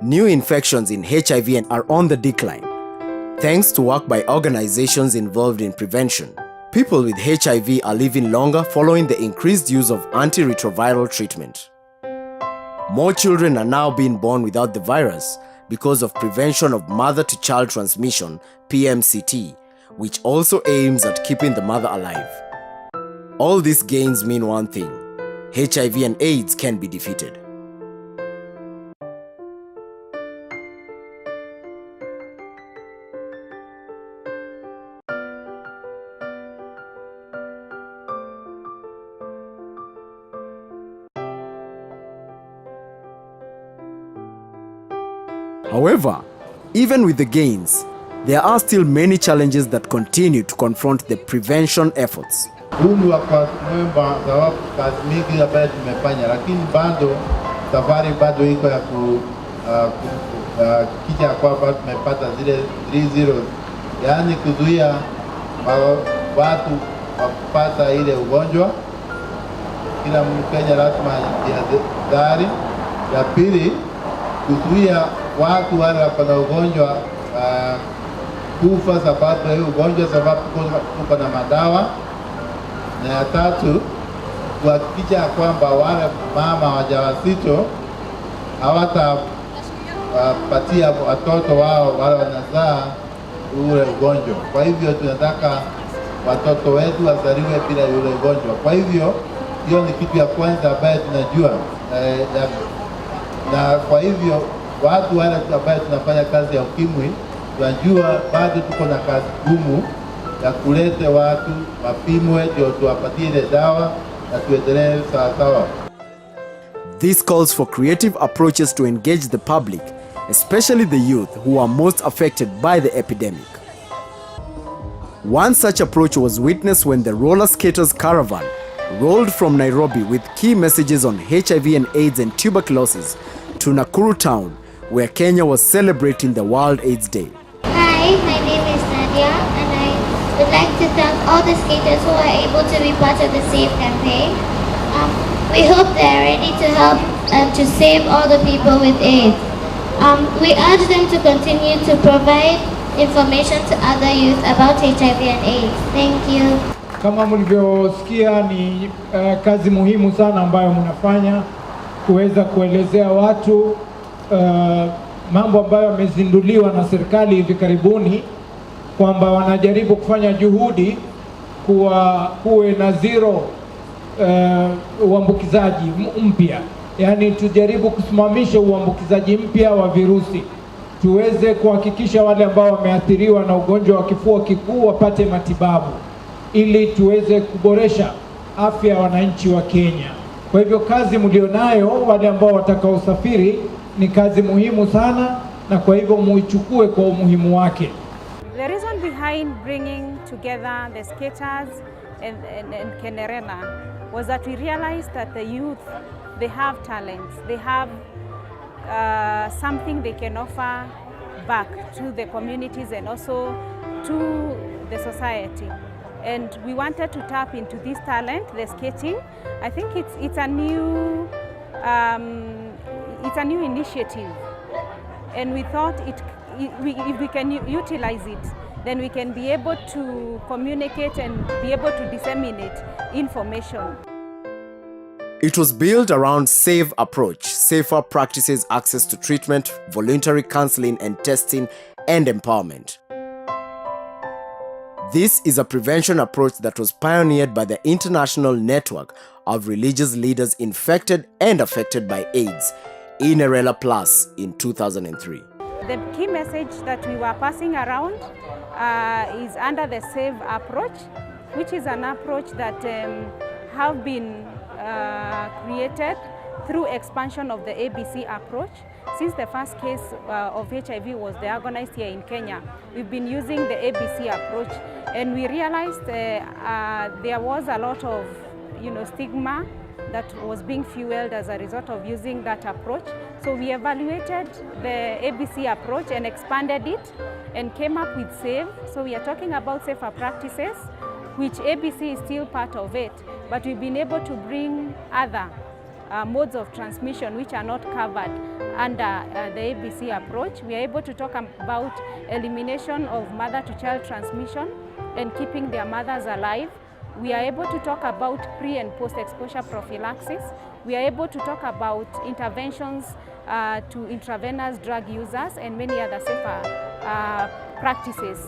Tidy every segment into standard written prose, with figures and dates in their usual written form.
New infections in HIV are on the decline, thanks to work by organizations involved in prevention. People with HIV are living longer following the increased use of antiretroviral treatment. More children are now being born without the virus because of prevention of mother-to-child transmission, PMCT, which also aims at keeping the mother alive. All these gains mean one thing: HIV and AIDS can be defeated. However, even with the gains, there are still many challenges that continue to confront the prevention efforts. Kazi mingi ambayo tumefanya, lakini bado safari bado iko ya kija kwamba tumepata zile 3 zeros, yaani kuzuia watu kupata ile ugonjwa. Kila Mkenya lazima ajihadhari. Ya pili, kuzuia watu wale wako na ugonjwa kufa sababu ya ugonjwa, sababu tuko na madawa. Na ya tatu, kuhakikisha kwamba wale mama wajawazito hawatapatia watoto wao wale wanazaa ule ugonjwa. Kwa hivyo tunataka watoto wetu wazaliwe bila ule ugonjwa. Kwa hivyo hiyo ni kitu ya kwanza ambayo tunajua, na kwa hivyo watu wale ambao tunafanya kazi ya ukimwi tunajua bado tuko na kazi ngumu ya kulete watu wapimwe ndio tuwapatie ile dawa na tuendelee sawa. This calls for creative approaches to engage the public, especially the youth who are most affected by the epidemic. One such approach was witnessed when the roller skaters caravan rolled from Nairobi with key messages on HIV and AIDS and tuberculosis to Nakuru town, where Kenya was celebrating the World AIDS Day. Hi, my name is Nadia, and I would like to thank all the skaters who are able to be part of the SAVE campaign. We hope they are ready to help to save all the people with AIDS. We urge them to continue to provide information to other youth about HIV and AIDS. Thank you. Kama mlivyosikia, ni kazi muhimu sana ambayo mnafanya kuweza kuelezea watu mambo ambayo yamezinduliwa na serikali hivi karibuni, kwamba wanajaribu kufanya juhudi kuwe na zero uambukizaji mpya. Yaani tujaribu kusimamisha uambukizaji mpya wa virusi, tuweze kuhakikisha wale ambao wameathiriwa na ugonjwa wa kifua kikuu wapate matibabu, ili tuweze kuboresha afya ya wananchi wa Kenya. Kwa hivyo kazi mlionayo wale ambao watakaosafiri ni kazi muhimu sana, na kwa hivyo muichukue kwa umuhimu wake. The reason behind bringing together the skaters and KENERELA was that we realized that the youth, they have talents, they have something they can offer back to the communities and also to the society. And we wanted to tap into this talent, the skating. I think it's a new initiative, and we thought if we can utilize it, then we can be able to communicate and be able to disseminate information. It was built around SAVE approach: safer practices, access to treatment, voluntary counseling and testing, and empowerment. This is a prevention approach that was pioneered by the International Network of Religious Leaders Infected and Affected by AIDS, KENERELA Plus, in 2003. The key message that we were passing around is under the SAVE approach, which is an approach that have been created through expansion of the ABC approach. Since the first case of HIV was diagnosed here in Kenya, we've been using the ABC approach, and we realized there was a lot of stigma that was being fueled as a result of using that approach. So we evaluated the ABC approach and expanded it and came up with SAVE. So we are talking about safer practices, which ABC is still part of it, but we've been able to bring other modes of transmission which are not covered under the ABC approach. We are able to talk about elimination of mother-to-child transmission and keeping their mothers alive. We are able to talk about pre- and post-exposure prophylaxis. We are able to talk about interventions to intravenous drug users and many other safer practices.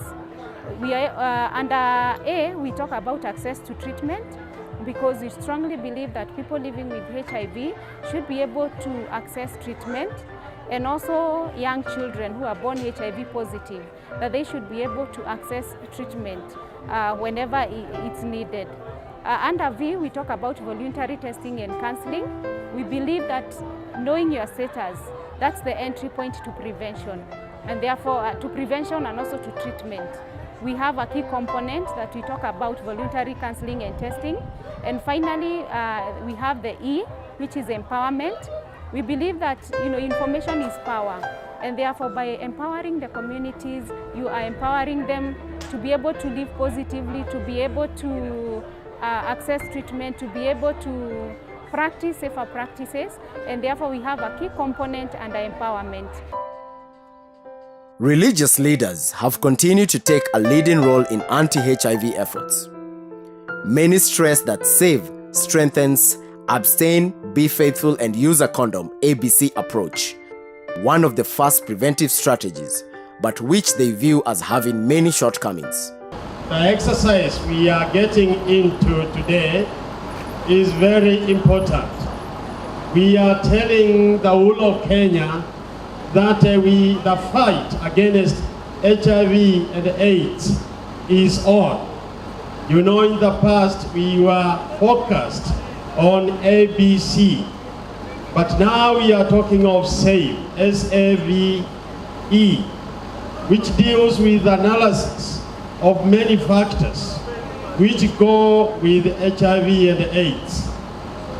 We are, under A, we talk about access to treatment, because we strongly believe that people living with HIV should be able to access treatment, and also young children who are born HIV positive, that they should be able to access treatment whenever it's needed. Under V, we talk about voluntary testing and counseling. We believe that knowing your status, that's the entry point to prevention, and therefore to prevention and also to treatment. We have a key component that we talk about voluntary counseling and testing. And finally, we have the E, which is empowerment. We believe that information is power, and therefore by empowering the communities, you are empowering them to be able to live positively, to be able to access treatment, to be able to practice safer practices, and therefore we have a key component under empowerment. Religious leaders have continued to take a leading role in anti-HIV efforts. Many stress that save, strengthens, abstain, be faithful, and use a condom ABC approach, one of the first preventive strategies, but which they view as having many shortcomings. The exercise we are getting into today is very important. We are telling the whole of Kenya that the fight against HIV and AIDS is on. In the past we were focused on ABC, but now we are talking of SAVE, S-A-V-E, which deals with analysis of many factors which go with HIV and AIDS.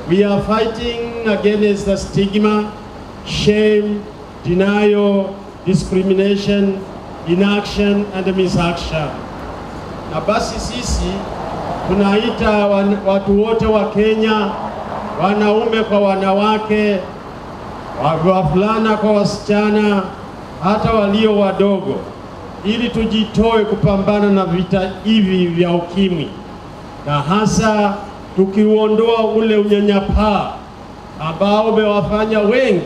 We are fighting against the stigma, shame, denial, discrimination, inaction, and misaction. Na basi sisi tunaita watu wote wa Kenya, wanaume kwa wanawake, wavulana kwa wasichana, hata walio wadogo, ili tujitoe kupambana na vita hivi vya ukimwi, na hasa tukiuondoa ule unyanyapaa ambao umewafanya wengi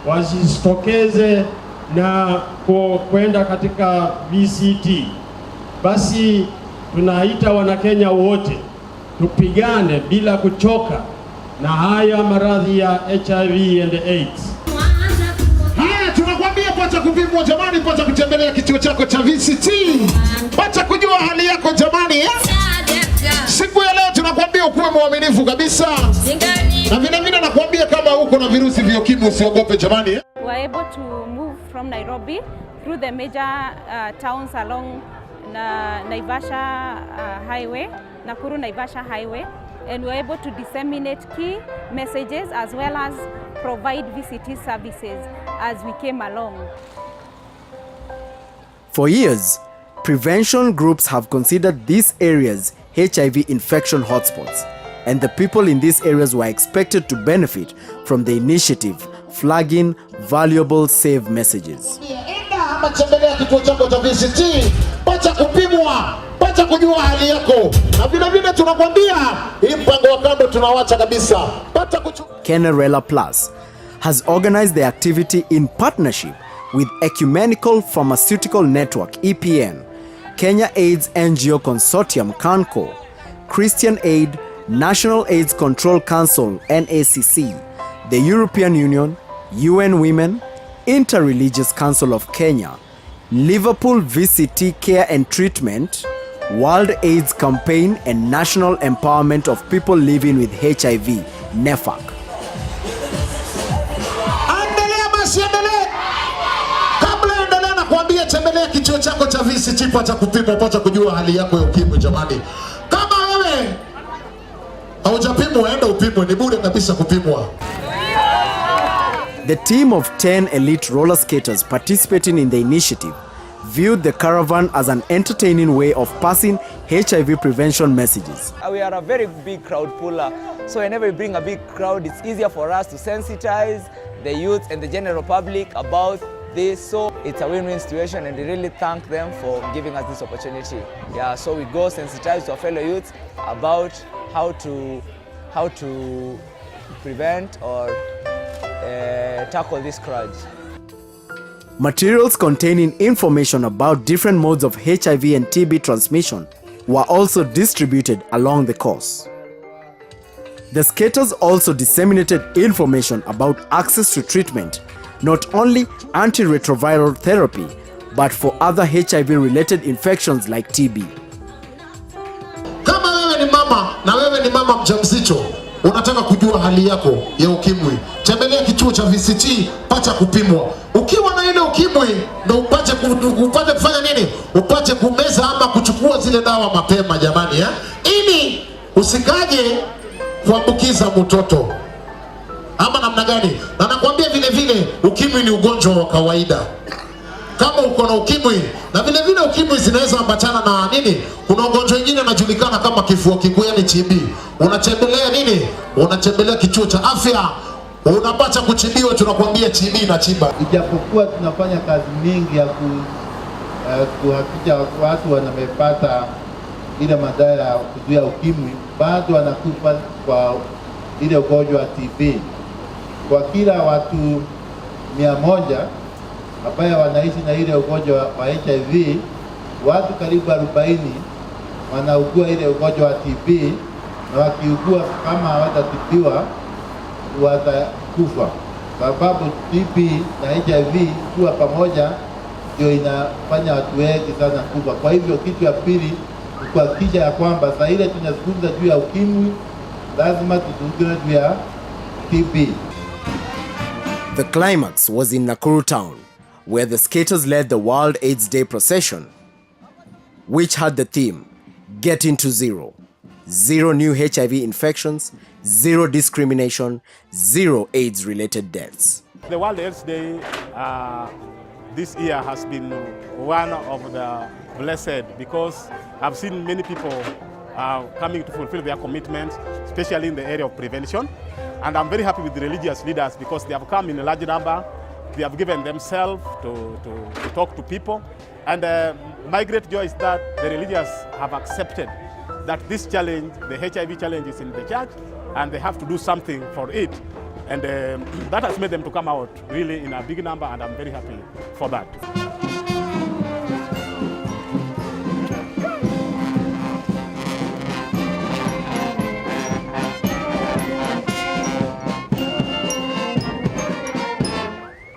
wasitokeze na kwenda katika VCT. Basi tunaita Wanakenya wote tupigane bila kuchoka na haya maradhi ya HIV and AIDS. Tunakwambia pata kupimwa jamani, pata kutembelea kituo chako cha VCT, pata kujua hali yako jamani. Siku ya leo tunakwambia ukuwe mwaminifu kabisa, na vile nakwambia kama uko na virusi vya ukimwi usiogope jamani. We are able to move from Nairobi through the major towns along Naivasha Highway, Nakuru Naivasha Highway, and we are able to disseminate key messages as well as provide VCT services as we came along. For years, prevention groups have considered these areas HIV infection hotspots, and the people in these areas were expected to benefit from the initiative, flagging valuable SAVE messages. Tembelea kituo chako cha VCT, pata kupimwa, pata kujua hali yako, na vile tunakwambia hii mpango wa kando tunawacha kabisa. KENERELA Plus has organized the activity in partnership with Ecumenical Pharmaceutical Network EPN, Kenya AIDS NGO Consortium CANCO, Christian Aid, National AIDS Control Council NACC, the European Union, UN Women, Interreligious Council of Kenya, Liverpool VCT Care and Treatment, World AIDS Campaign, and National Empowerment of People Living with HIV, NEFAC. Tembelea kituo chako cha VCT, pata kupimwa, pata kujua hali yako ya ukimwi jamani. Kama wewe haujapimwa, enda upimwe, ni bure kabisa kupimwa. The team of 10 elite roller skaters participating in the initiative viewed the caravan as an entertaining way of passing HIV prevention messages. We are a very big crowd puller, so whenever we bring a big crowd, it's easier for us to sensitize the youth and the general public about this. So it's a win-win situation, and we really thank them for giving us this opportunity. Yeah, so we go sensitize to our fellow youths about how to prevent or tackle this scourge. Materials containing information about different modes of HIV and TB transmission were also distributed along the course. The skaters also disseminated information about access to treatment, not only antiretroviral therapy, but for other HIV-related infections like TB. Kama wewe ni mama na wewe ni mama mjamzito, unataka kujua hali yako ya ukimwi, tembelea kituo cha VCT, pata kupimwa. Ukiwa na ile ukimwi, ndio upate kufanya nini? Upate kumeza ama kuchukua zile dawa mapema jamani, ili usikaje kuambukiza mtoto. Ama namna gani? Na nakwambia vile vile ukimwi ni ugonjwa wa kawaida. Kama uko na ukimwi, na vile vile ukimwi zinaweza ambatana na nini? Kuna ugonjwa mwingine unajulikana kama kifua kikuu, yani TB. Unatembelea nini? Unatembelea kituo cha afya, unapata kutibiwa, tunakwambia TB na tiba. Ijapokuwa tunafanya kazi mingi ya kuhakikisha watu wanapata ile madhara ya kuzuia ukimwi, bado wanakufa kwa ile ugonjwa wa TB. Kwa kila watu 100 ambao wanaishi na ile ugonjwa wa HIV, watu karibu 40 wanaugua ile ugonjwa wa TB, na wakiugua kama hawatatibiwa watakufa, sababu TB na HIV kuwa pamoja ndio inafanya watu wengi sana kufa. Kwa hivyo kitu ya pili ni kuhakikisha ya kwamba saa ile tunazungumza juu ya ukimwi, lazima tuzungumze juu ya TB. The climax was in Nakuru town, where the skaters led the World AIDS Day procession, which had the theme, Getting to Zero. 0 new HIV infections, 0 discrimination, 0 AIDS-related deaths. The World AIDS Day this year has been one of the blessed, because I've seen many people coming to fulfill their commitments, especially in the area of prevention. And I'm very happy with the religious leaders, because they have come in a large number. They have given themselves to talk to people. And my great joy is that the religious have accepted that this challenge, the HIV challenge, is in the church, and they have to do something for it. And that has made them to come out really in a big number, and I'm very happy for that.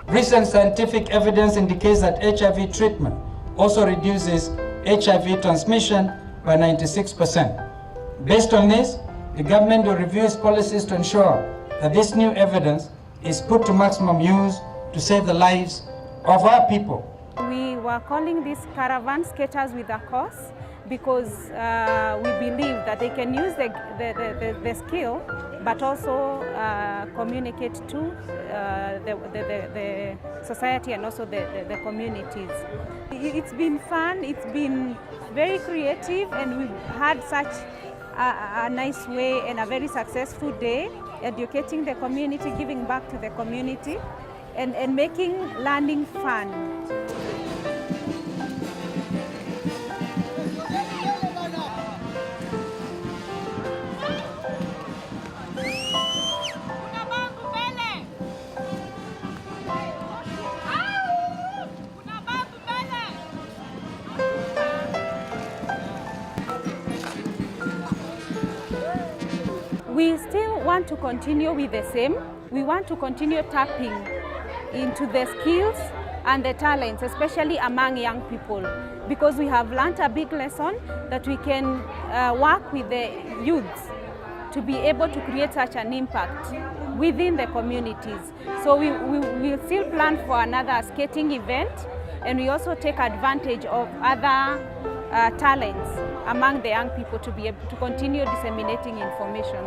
Recent scientific evidence indicates that HIV treatment also reduces HIV transmission by 96%. Based on this, the government will review its policies to ensure that this new evidence is put to maximum use to save the lives of our people. We were calling this caravan skaters with a cause because we believe that they can use the skill, but also communicate to the society and also the communities. It's been fun, it's been very creative, and we've had such a nice way and a very successful day, educating the community, giving back to the community, and making learning fun. We still want to continue with the same. We want to continue tapping into the skills and the talents, especially among young people, because we have learned a big lesson that we can work with the youths to be able to create such an impact within the communities. So we will still plan for another skating event, and we also take advantage of other talents among the young people to be able to continue disseminating information.